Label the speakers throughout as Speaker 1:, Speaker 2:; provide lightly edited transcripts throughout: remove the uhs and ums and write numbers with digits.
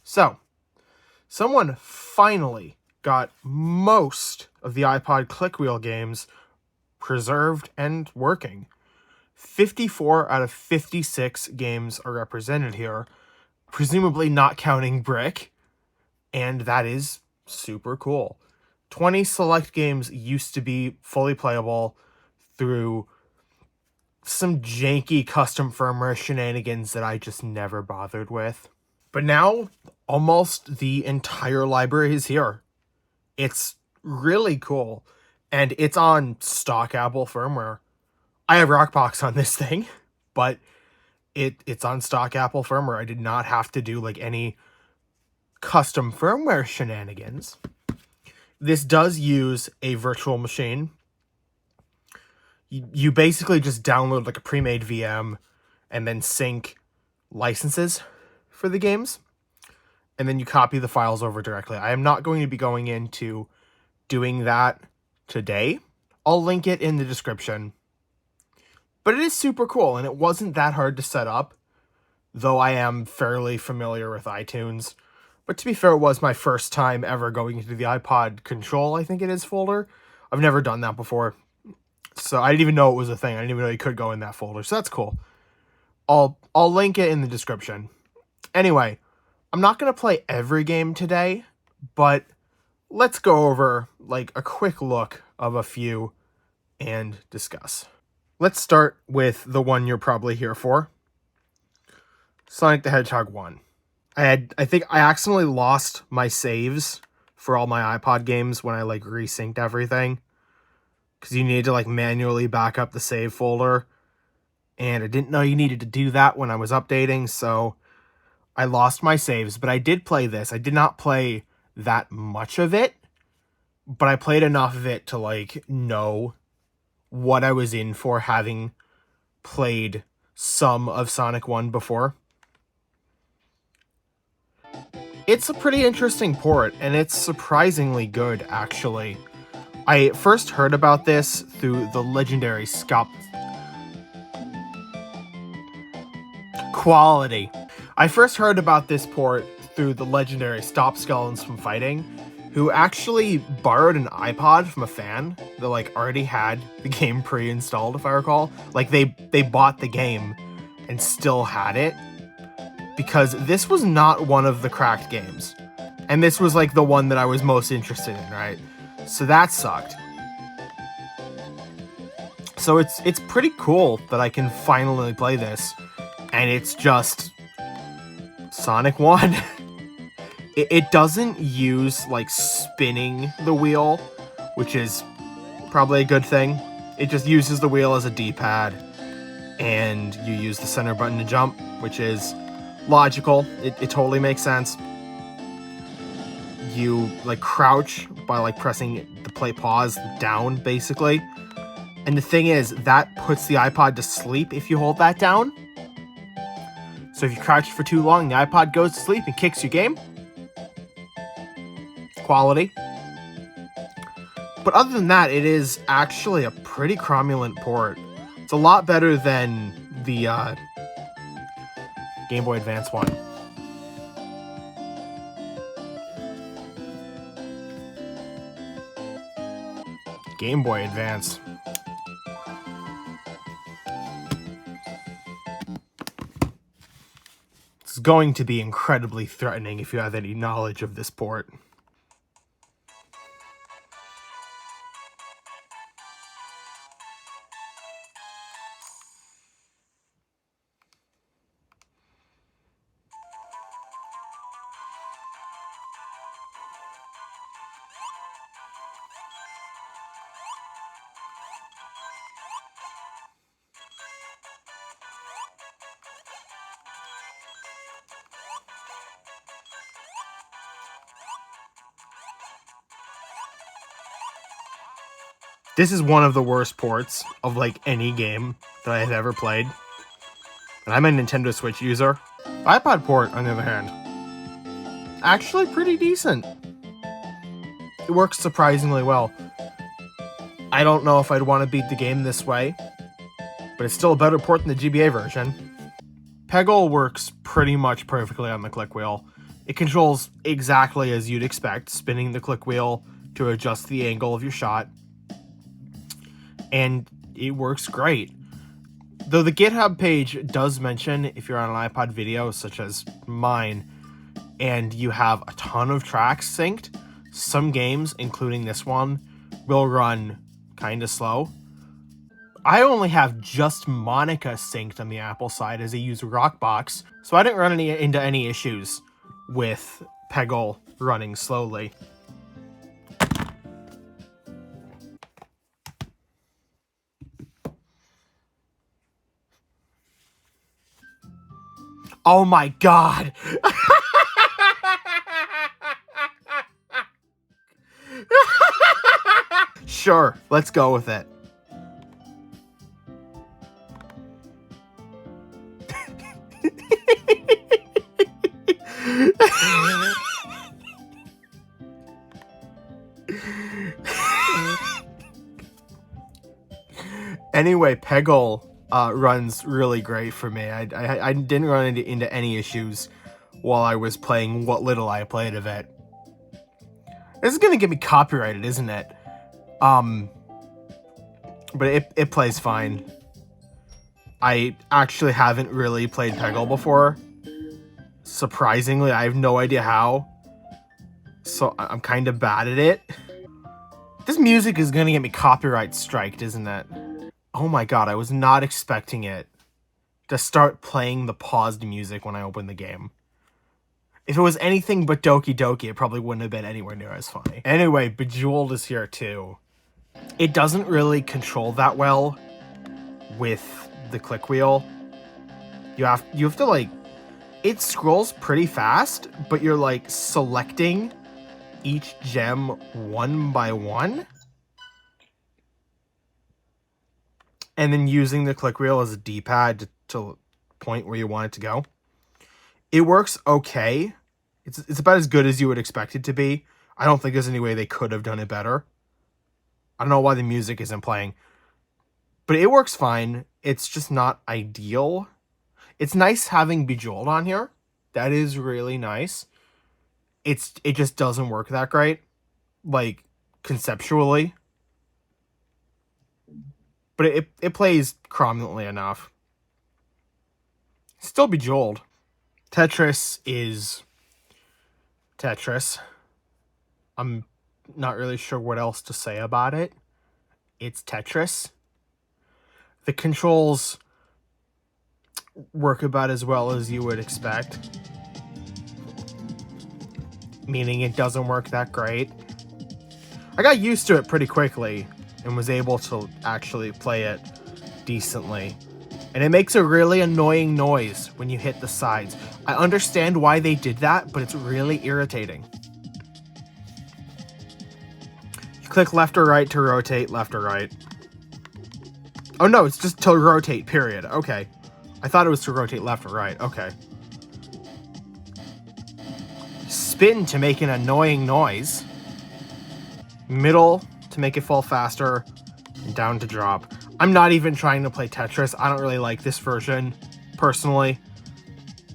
Speaker 1: So, someone finally got most of the iPod Clickwheel games preserved and working. 54 out of 56 games are represented here, presumably not counting Brick, and that is super cool. 20 select games used to be fully playable through some janky custom firmware shenanigans that I just never bothered with. But now, almost the entire library is here. It's really cool, and it's on stock Apple firmware. I have Rockbox on this thing, but it's on stock Apple firmware. I did not have to do like any custom firmware shenanigans. This does use a virtual machine. You basically just download like a pre-made VM and then sync licenses for the games, and then you copy the files over directly. I am not going to be going into doing that today. I'll link it in the description. But it is super cool, and it wasn't that hard to set up, though I am fairly familiar with iTunes. But to be fair, it was my first time ever going into the iPod Control, I think it is, folder. I've never done that before, so I didn't even know it was a thing. I didn't even know you could go in that folder, so that's cool. I'll link it in the description. Anyway, I'm not going to play every game today, but let's go over like a quick look of a few and discuss. Let's start with the one you're probably here for. Sonic the Hedgehog 1. I think I accidentally lost my saves for all my iPod games when I like resynced everything, because you need to like manually back up the save folder, and I didn't know you needed to do that when I was updating, so I lost my saves. But I did play this. I did not play that much of it, but I played enough of it to like know what I was in for, having played some of Sonic 1 before. It's a pretty interesting port, and it's surprisingly good, actually. I first heard about this through the legendary Quality. I first heard about this port through the legendary Stop Skeletons from Fighting, who actually borrowed an iPod from a fan that like already had the game pre-installed, if I recall. Like they bought the game and still had it, because this was not one of the cracked games. And this was like the one that I was most interested in, right? So that sucked. So it's pretty cool that I can finally play this, and it's just Sonic 1. It doesn't use like spinning the wheel, which is probably a good thing. It just uses the wheel as a D-pad, and you use the center button to jump, which is logical. It totally makes sense. You like crouch by like pressing the play pause down, basically. And the thing is, that puts the iPod to sleep if you hold that down. So if you crouch for too long, the iPod goes to sleep and kicks your game. Quality. But other than that, it is actually a pretty cromulent port. It's a lot better than the Game Boy Advance one. Game Boy Advance. It's going to be incredibly threatening if you have any knowledge of this port. This is one of the worst ports of like any game that I have ever played. And I'm a Nintendo Switch user. iPod port, on the other hand, actually pretty decent. It works surprisingly well. I don't know if I'd want to beat the game this way, but it's still a better port than the GBA version. Pegle works pretty much perfectly on the Clickwheel. It controls exactly as you'd expect, spinning the click wheel to adjust the angle of your shot. And it works great. Though the GitHub page does mention if you're on an iPod video, such as mine, and you have a ton of tracks synced, some games, including this one, will run kind of slow. I only have just Monica synced on the Apple side as I use Rockbox, so I didn't run into any issues with Pegle running slowly. Oh my god! Sure, let's go with it. Anyway, Pegle runs really great for me. I didn't run into any issues while I was playing what little I played of it. This is gonna get me copyrighted, isn't it? But it plays fine. I actually haven't really played Pegle before. Surprisingly, I have no idea how. So I'm kind of bad at it. This music is gonna get me copyright striked, isn't it? Oh my god, I was not expecting it to start playing the paused music when I opened the game. If it was anything but Doki Doki, it probably wouldn't have been anywhere near as funny. Anyway, Bejeweled is here too. It doesn't really control that well with the click wheel. You have to like, it scrolls pretty fast, but you're like selecting each gem one by one. And then using the click wheel as a D-pad to point where you want it to go. It works okay. It's about as good as you would expect it to be. I don't think there's any way they could have done it better. I don't know why the music isn't playing. But it works fine. It's just not ideal. It's nice having Bejeweled on here. That is really nice. It just doesn't work that great. Like, conceptually. But it plays prominently enough. Still Bejeweled. Tetris is Tetris. I'm not really sure what else to say about it. It's Tetris. The controls work about as well as you would expect. Meaning it doesn't work that great. I got used to it pretty quickly and was able to actually play it decently. And it makes a really annoying noise when you hit the sides. I understand why they did that, but it's really irritating. You click left or right to rotate, left or right. Oh no, it's just to rotate, period. Okay. I thought it was to rotate left or right. Okay. Spin to make an annoying noise. Middle to make it fall faster. And down to drop. I'm not even trying to play Tetris. I don't really like this version, personally.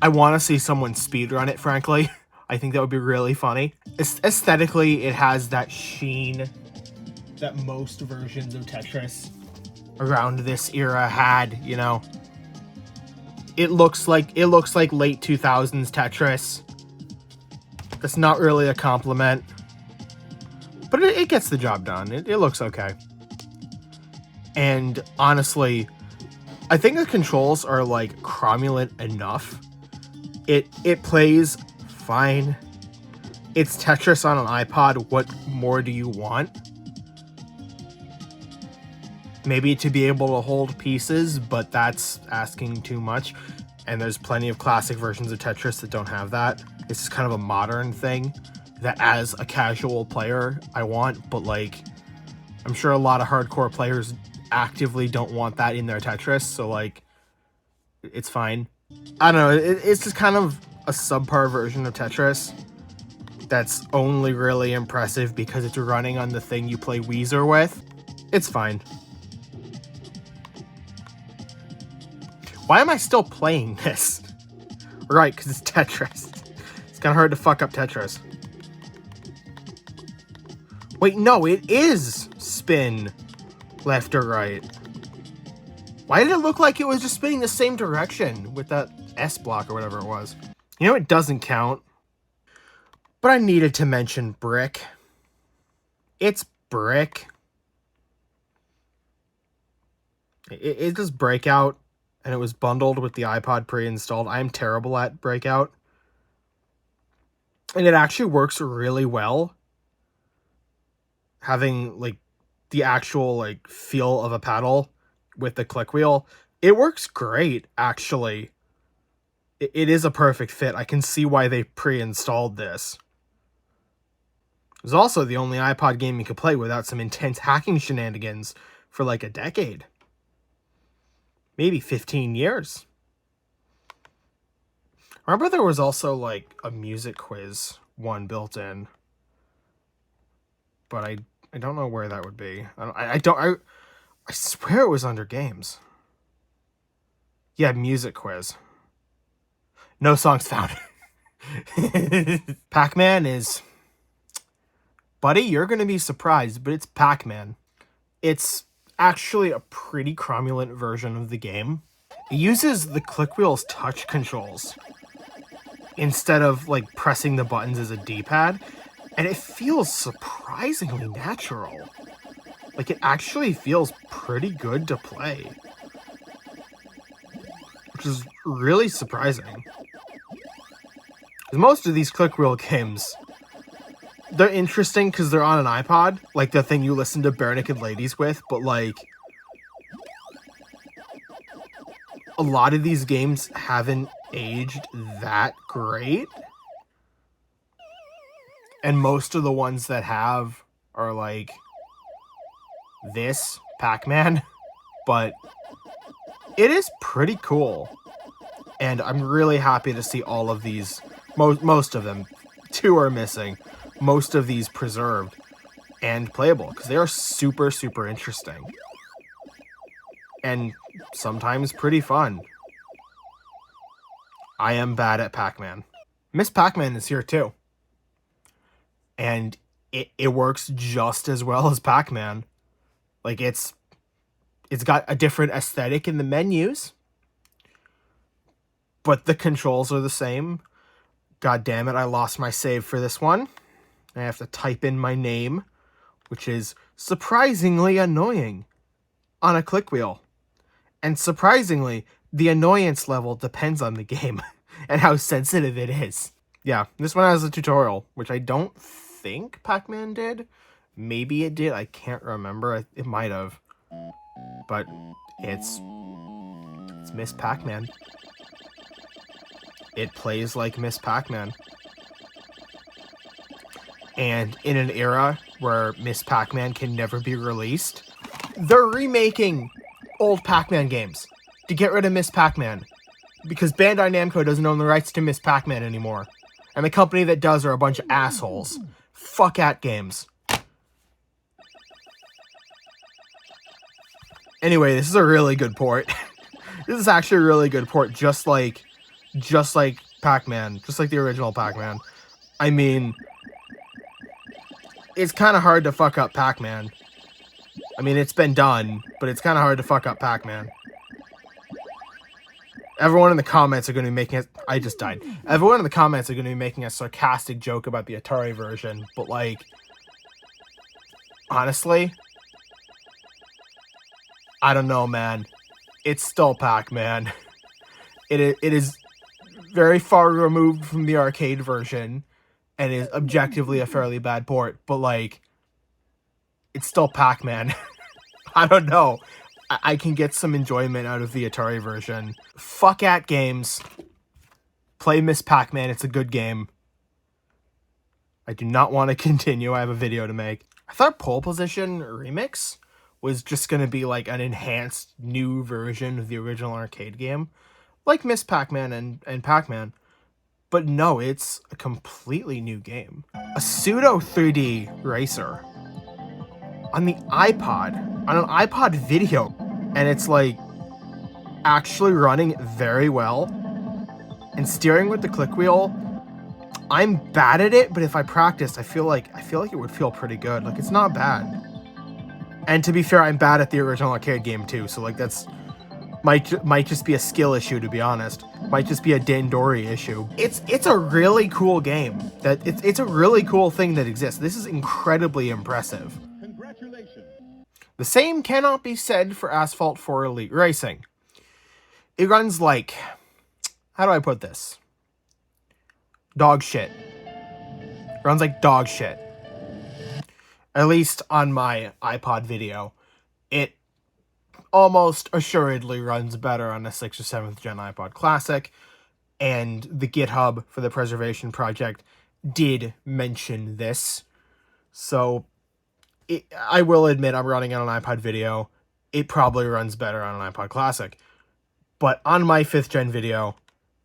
Speaker 1: I want to see someone speedrun it, frankly. I think that would be really funny. Aesthetically, it has that sheen that most versions of Tetris around this era had, you know. It looks like late 2000s Tetris. That's not really a compliment. But it gets the job done. It looks okay. And honestly, I think the controls are like cromulent enough. It plays fine. It's Tetris on an iPod. What more do you want? Maybe to be able to hold pieces, but that's asking too much. And there's plenty of classic versions of Tetris that don't have that. This is kind of a modern thing that as a casual player I want, but like I'm sure a lot of hardcore players actively don't want that in their Tetris, so like it's fine. I don't know, it's just kind of a subpar version of Tetris that's only really impressive because it's running on the thing you play Weezer with. It's fine. Why am I still playing this? Right, because it's Tetris. It's kind of hard to fuck up Tetris. Wait, no, it is spin left or right. Why did it look like it was just spinning the same direction with that S block or whatever it was? You know, it doesn't count. But I needed to mention Brick. It's Brick. It does Breakout, and it was bundled with the iPod pre-installed. I'm terrible at Breakout. And it actually works really well. Having, like, the actual, like, feel of a paddle with the click wheel. It works great, actually. It is a perfect fit. I can see why they pre-installed this. It was also the only iPod game you could play without some intense hacking shenanigans for, like, a decade. Maybe 15 years. Remember there was also, like, a music quiz one built in. But I don't know where that would be. I swear it was under games. Yeah, music quiz. No songs found. PacMan is... Buddy, you're going to be surprised, but it's PacMan. It's actually a pretty cromulent version of the game. It uses the Clickwheel's touch controls instead of, like, pressing the buttons as a D-pad, and it feels surprisingly natural. Like, it actually feels pretty good to play, which is really surprising. Because most of these Clickwheel games, they're interesting because they're on an iPod, like the thing you listen to Bare Naked Ladies with, but, like, a lot of these games haven't aged that great. And most of the ones that have are, like, this, PacMan, but it is pretty cool. And I'm really happy to see all of these, most of them, 2 are missing, most of these preserved and playable, because they are super, super interesting. And sometimes pretty fun. I am bad at PacMan. Miss PacMan is here too. And it works just as well as PacMan. Like, it's got a different aesthetic in the menus, but the controls are the same. God damn it, I lost my save for this one. I have to type in my name, which is surprisingly annoying on a click wheel. And surprisingly, the annoyance level depends on the game and how sensitive it is. Yeah, this one has a tutorial, which I don't think PacMan did. Maybe it did. I can't remember. It might have. But it's Miss PacMan. It plays like Miss PacMan. And in an era where Miss PacMan can never be released, they're remaking old PacMan games to get rid of Miss PacMan. Because Bandai Namco doesn't own the rights to Miss PacMan anymore. And the company that does are a bunch of assholes. Fuck at games. Anyway, this is a really good port. This is actually a really good port, just like PacMan, just like the original PacMan. I mean, it's kind of hard to fuck up PacMan. I mean, it's been done, but it's kind of hard to fuck up PacMan. Everyone in the comments are going to be making it... I just died. Everyone in the comments are going to be making a sarcastic joke about the Atari version, but, like, honestly, I don't know, man. It's still PacMan. It is very far removed from the arcade version, and is objectively a fairly bad port, but, like, it's still PacMan. I don't know. I can get some enjoyment out of the Atari version. Fuck at games. Play Miss PacMan. It's a good game. I do not want to continue. I have a video to make. I thought Pole Position Remix was just going to be like an enhanced new version of the original arcade game. Like Miss PacMan and PacMan. But no, it's a completely new game. A pseudo 3D racer. On the iPod. On an iPod video. And it's, like, actually running very well. And steering with the click wheel, I'm bad at it, but if I practiced, I feel like it would feel pretty good. Like, it's not bad. And to be fair, I'm bad at the original arcade game too, so like that's might just be a skill issue, to be honest. Might just be a Dandori issue. It's a really cool game. It's a really cool thing that exists. This is incredibly impressive. Congratulations. The same cannot be said for Asphalt 4 Elite Racing. It runs like, how do I put this? Dog shit. It runs like dog shit. At least on my iPod video. It almost assuredly runs better on a 6th or 7th gen iPod Classic, and the GitHub for the preservation project did mention this. So I will admit I'm running on an iPod video. It probably runs better on an iPod Classic. But on my 5th gen video,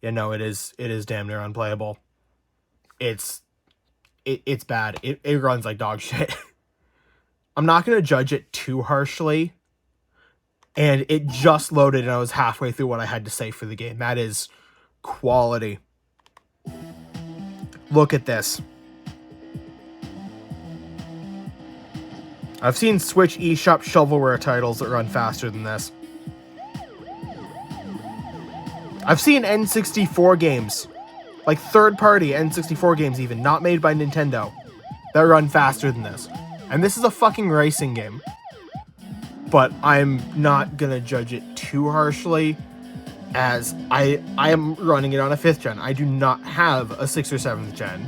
Speaker 1: you know, it is damn near unplayable. It's bad. It runs like dog shit. I'm not going to judge it too harshly. And it just loaded and I was halfway through what I had to say for the game. That is quality. Look at this. I've seen Switch eShop shovelware titles that run faster than this. I've seen N64 games, like third-party N64 games even, not made by Nintendo, that run faster than this. And this is a fucking racing game. But I'm not gonna judge it too harshly, as I am running it on a 5th gen. I do not have a 6th or 7th gen,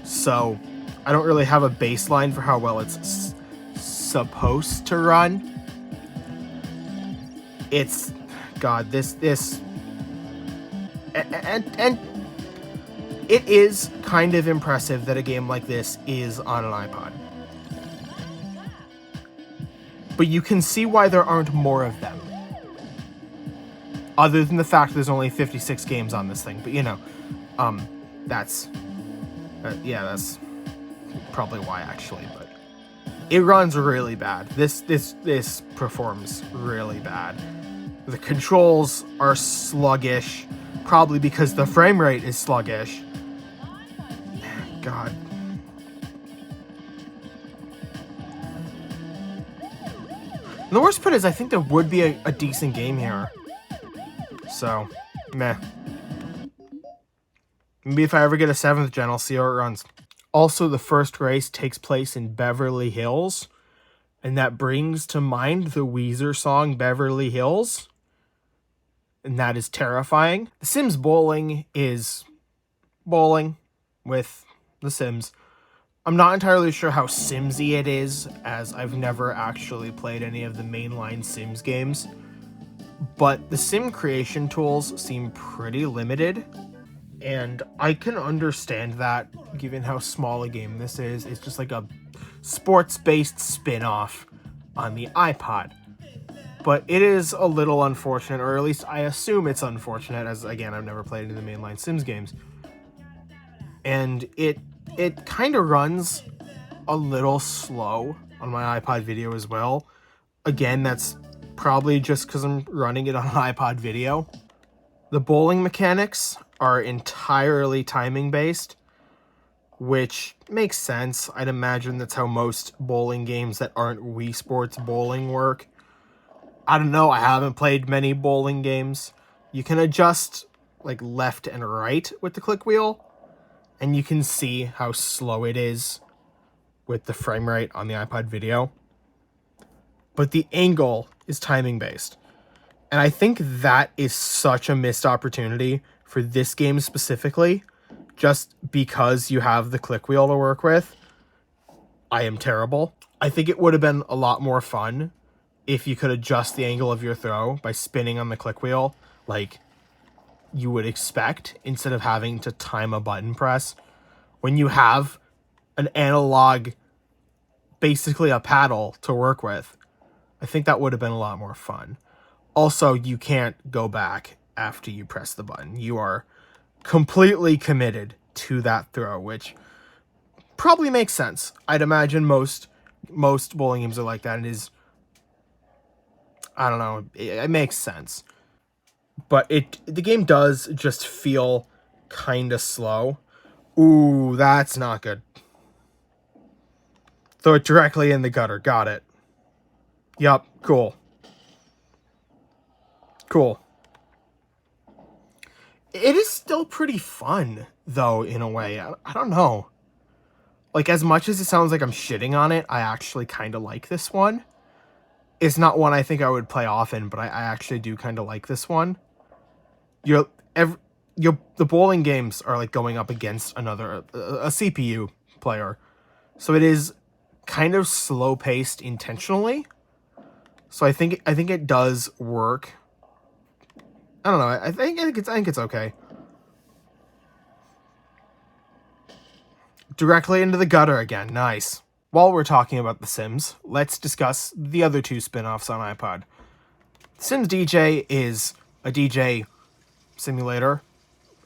Speaker 1: so I don't really have a baseline for how well it's supposed to run. It's, God, this and it is kind of impressive that a game like this is on an iPod. But you can see why there aren't more of them. Other than the fact there's only 56 games on this thing. But, you know, that's probably why, actually. But it runs really bad. This performs really bad. The controls are sluggish, probably because the frame rate is sluggish. God. And the worst part is I think there would be a decent game here. So, meh. Maybe if I ever get a 7th gen, I'll see how it runs. Also, the first race takes place in Beverly Hills. And that brings to mind the Weezer song Beverly Hills. And that is terrifying. The Sims Bowling is bowling with The Sims. I'm not entirely sure how Simsy it is, as I've never actually played any of the mainline Sims games. But the sim creation tools seem pretty limited, and I can understand that, given how small a game this is. It's just like a sports-based spin-off on the iPod. But it is a little unfortunate, or at least I assume it's unfortunate, as, again, I've never played any of the mainline Sims games. And it kind of runs a little slow on my iPod video as well. Again, that's probably just because I'm running it on an iPod video. The bowling mechanics are entirely timing based, which makes sense. I'd imagine that's how most bowling games that aren't Wii Sports bowling work. I don't know, I haven't played many bowling games. You can adjust like left and right with the click wheel, and you can see how slow it is with the frame rate on the iPod video. But the angle is timing based. And I think that is such a missed opportunity for this game specifically, just because you have the click wheel to work with. I am terrible. I think it would have been a lot more fun if you could adjust the angle of your throw by spinning on the click wheel like you would expect, instead of having to time a button press. When you have an analog, basically a paddle to work with, I think that would have been a lot more fun. Also, you can't go back after you press the button. You are completely committed to that throw, which probably makes sense. I'd imagine most bowling games are like that. It is, I don't know, it makes sense. But the game does just feel kind of slow. Ooh, that's not good. Throw it directly in the gutter. Got it. Yup, cool. Cool. It is still pretty fun, though, in a way. I don't know. Like, as much as it sounds like I'm shitting on it, I actually kind of like this one. It's not one I think I would play often, but I actually do kind of like this one. The bowling games are like going up against another a CPU player, so it is kind of slow paced intentionally. So I think it does work. I don't know. I think it's okay. Directly into the gutter again. Nice. While we're talking about The Sims, let's discuss the other two spin-offs on iPod. Sims DJ is a DJ simulator,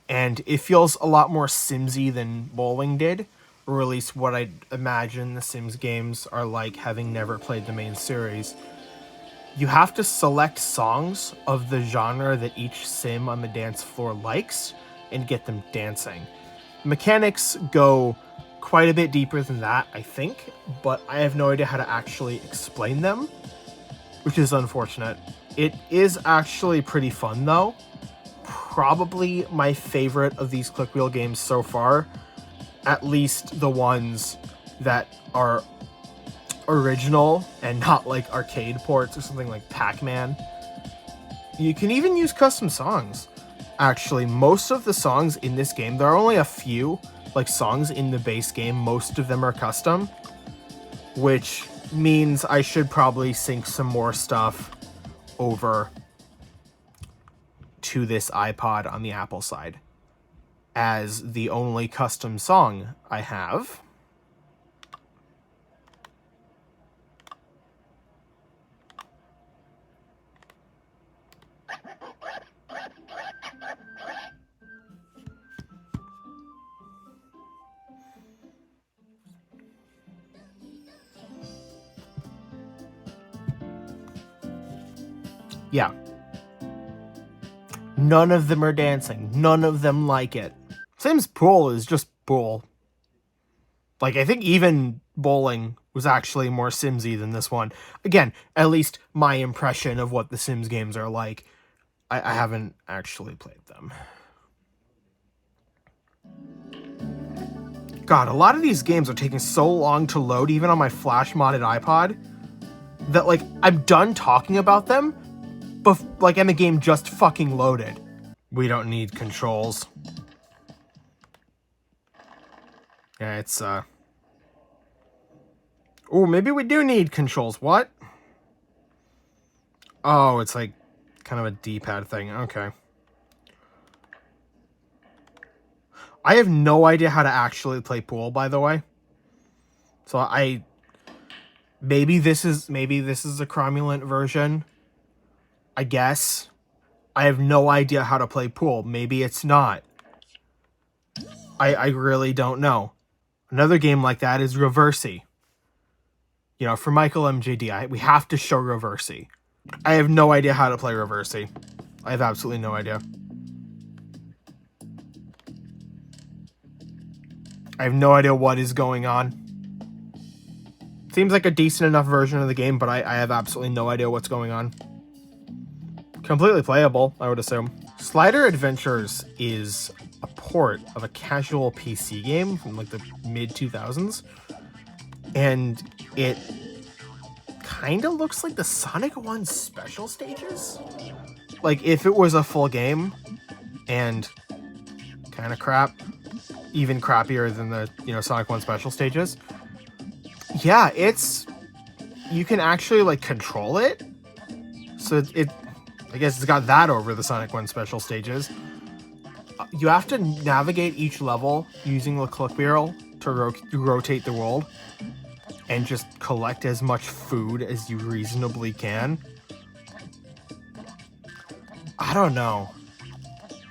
Speaker 1: and it feels a lot more Simsy than bowling did, or at least what I'd imagine the Sims games are like, having never played the main series. You have to select songs of the genre that each sim on the dance floor likes and get them dancing. Mechanics go quite a bit deeper than that, I think, but I have no idea how to actually explain them, which is unfortunate. It is actually pretty fun, though. Probably my favorite of these Clickwheel games so far, at least the ones that are original and not like arcade ports or something like PacMan. You can even use custom songs. Actually, most of the songs in this game, there are only a few like songs in the base game. Most of them are custom, which means I should probably sync some more stuff over to this iPod on the Apple side, as the only custom song I have yeah. None of them are dancing. None of them like it. Sims Pool is just pool. Like, I think even bowling was actually more Simsy than this one. Again, at least my impression of what the Sims games are like. I haven't actually played them. God, a lot of these games are taking so long to load, even on my flash modded iPod, that, like, I'm done talking about them, but, like, and the game just fucking loaded. We don't need controls. Yeah, it's, Oh, maybe we do need controls. What? Oh, it's, like, kind of a D-pad thing. Okay. I have no idea how to actually play pool, by the way. So maybe this is a cromulent version. I guess. I have no idea how to play pool. Maybe it's not. I really don't know. Another game like that is Reversey. You know, for Michael MJD, we have to show Reversey. I have no idea how to play Reversey. I have absolutely no idea. I have no idea what is going on. Seems like a decent enough version of the game, but I have absolutely no idea what's going on. Completely playable, I would assume. Slider Adventures is a port of a casual PC game from like the mid-2000s. And it kind of looks like the Sonic 1 special stages. Like, if it was a full game, and kind of crap. Even crappier than the, Sonic 1 special stages. Yeah, you can actually, like, control it. So I guess it's got that over the Sonic 1 special stages. You have to navigate each level using the Clickwheel to rotate the world. And just collect as much food as you reasonably can. I don't know.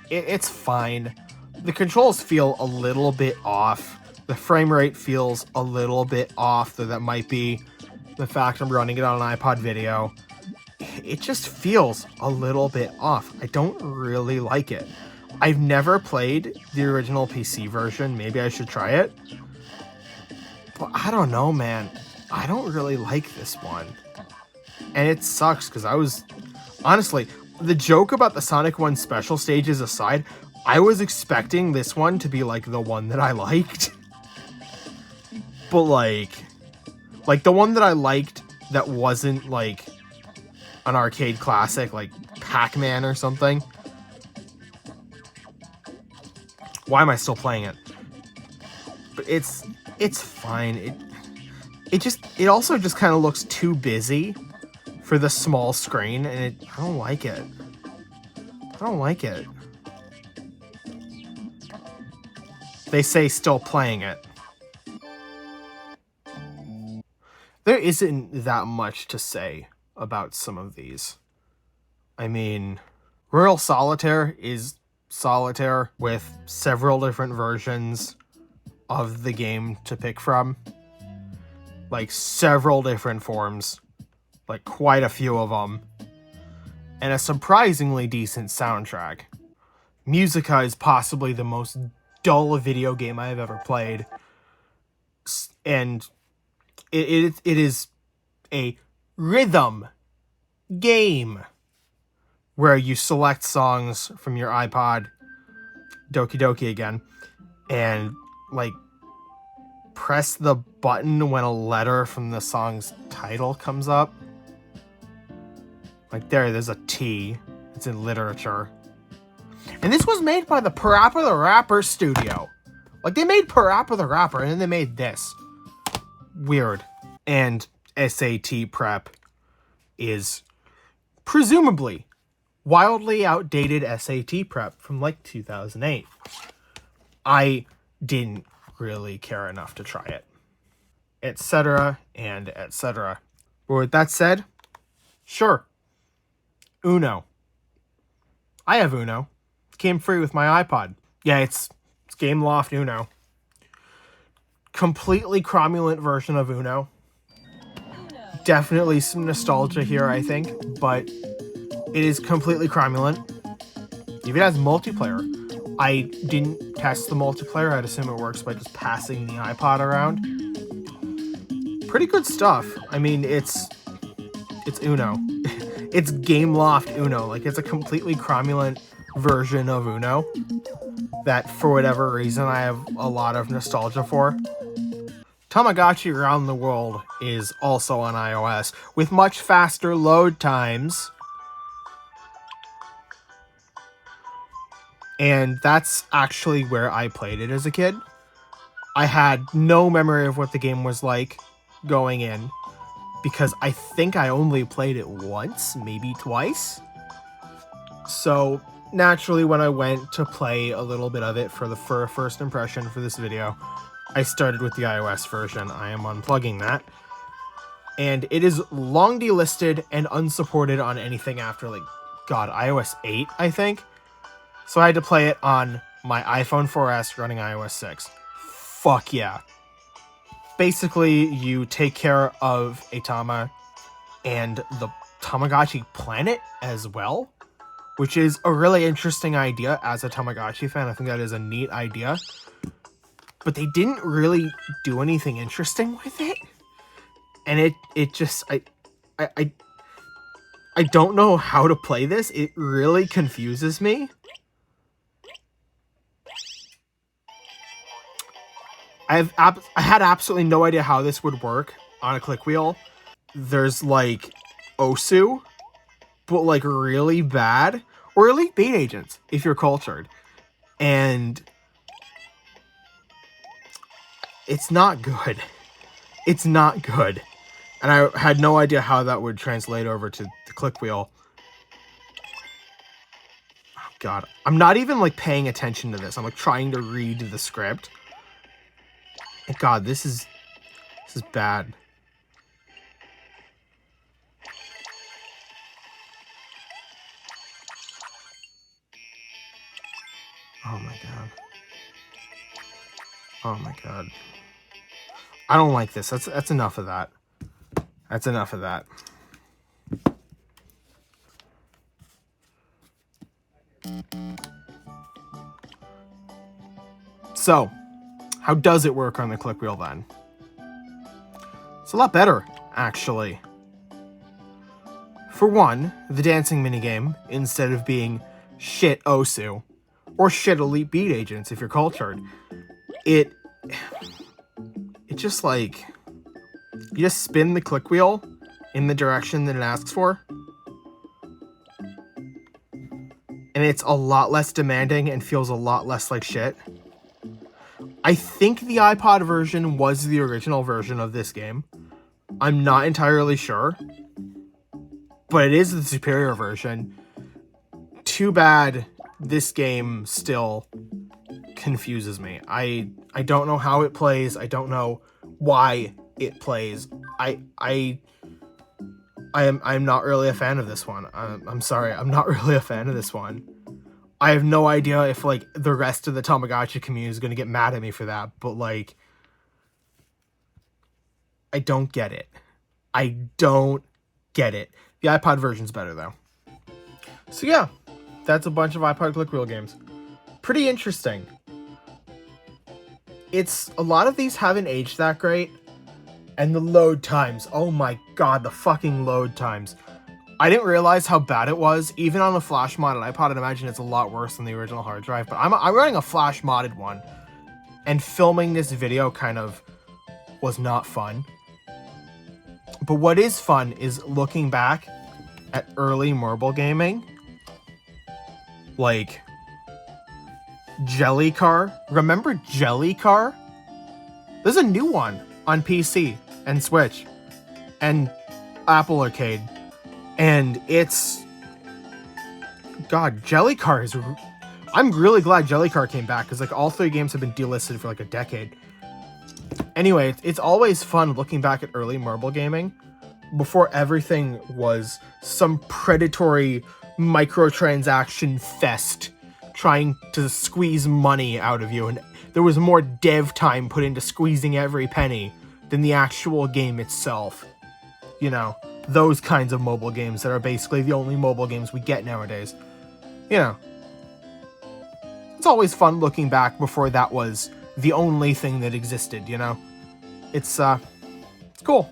Speaker 1: It's fine. The controls feel a little bit off. The frame rate feels a little bit off, though that might be the fact I'm running it on an iPod video. It just feels a little bit off. I don't really like it. I've never played the original PC version. Maybe I should try it. But I don't know, man. I don't really like this one. And it sucks because I was... Honestly, the joke about the Sonic 1 special stages aside, I was expecting this one to be like the one that I liked. But like the one that I liked that wasn't like an arcade classic like PacMan or something. Why am I still playing it? But it's fine. It also just kind of looks too busy for the small screen, and I don't like it. I don't like it. They say still playing it. There isn't that much to say about some of these. I mean, Royal Solitaire is Solitaire with several different versions of the game to pick from. Like, several different forms. Like, quite a few of them. And a surprisingly decent soundtrack. Musica is possibly the most dull video game I have ever played. And it is a rhythm game where you select songs from your iPod, Doki Doki again, and like press the button when a letter from the song's title comes up. Like there's a T. It's in literature. And this was made by the Parappa the Rapper studio. Like they made Parappa the Rapper and then they made this. Weird. And SAT prep is presumably wildly outdated SAT prep from like 2008. I didn't really care enough to try it. Etc. and etc. But with that said, sure. Uno. I have Uno. It came free with my iPod. Yeah, it's Game Loft Uno. Completely cromulent version of Uno. Definitely some nostalgia here, I think, but it is completely cromulent. Even has multiplayer. I didn't test the multiplayer. I'd assume it works by just passing the iPod around. Pretty good stuff. I mean, it's Uno. It's Game Loft Uno. Like, it's a completely cromulent version of Uno that, for whatever reason, I have a lot of nostalgia for. Tamagotchi Around the World is also on iOS, with much faster load times. And that's actually where I played it as a kid. I had no memory of what the game was like going in, because I think I only played it once, maybe twice. So naturally, when I went to play a little bit of it for the first impression for this video, I started with the iOS version. I am unplugging that. And it is long delisted and unsupported on anything after, like, God, iOS 8, I think. So I had to play it on my iPhone 4S running iOS 6. Fuck yeah. Basically, you take care of a Tama and the Tamagotchi planet as well, which is a really interesting idea as a Tamagotchi fan. I think that is a neat idea. But they didn't really do anything interesting with it. And it just, I don't know how to play this. It really confuses me. I had absolutely no idea how this would work on a Clickwheel. There's like Osu, but like really bad, or Elite Beat Agents if you're cultured. And it's not good. It's not good. And I had no idea how that would translate over to the Clickwheel. Oh God, I'm not even like paying attention to this. I'm like trying to read the script. And God, this is bad. Oh my God. Oh my God. I don't like this. That's enough of that. That's enough of that. So, how does it work on the Clickwheel then? It's a lot better, actually. For one, the dancing minigame, instead of being shit Osu, or shit Elite Beat Agents if you're cultured, it just like, you just spin the Clickwheel in the direction that it asks for, and it's a lot less demanding and feels a lot less like shit. I think the iPod version was the original version of this game. I'm not entirely sure, but it is the superior version. Too bad this game still confuses me. I don't know how it plays. I don't know why it plays. I'm not really a fan of this one. I'm sorry, I'm not really a fan of this one. I have no idea if, like, the rest of the Tamagotchi community is going to get mad at me for that, but, like, I don't get it. I don't get it. The iPod version's better, though. So, yeah, that's a bunch of iPod Clickwheel games. Pretty interesting. A lot of these haven't aged that great, and the load times, oh my god, the fucking load times. I didn't realize how bad it was. Even on a flash modded iPod, I'd imagine it's a lot worse than the original hard drive, but I'm running a flash modded one, and filming this video kind of was not fun. But what is fun is looking back at early mobile gaming, like Jellycar. Remember Jellycar? There's a new one on PC and Switch and Apple Arcade. And it's... God, Jellycar is... I'm really glad Jellycar came back, because, like, all 3 games have been delisted for, like, a decade. Anyway, it's always fun looking back at early mobile gaming, before everything was some predatory microtransaction fest trying to squeeze money out of you, and there was more dev time put into squeezing every penny than the actual game itself. You know, those kinds of mobile games that are basically the only mobile games we get nowadays. You know, it's always fun looking back before that was the only thing that existed, you know? It's cool.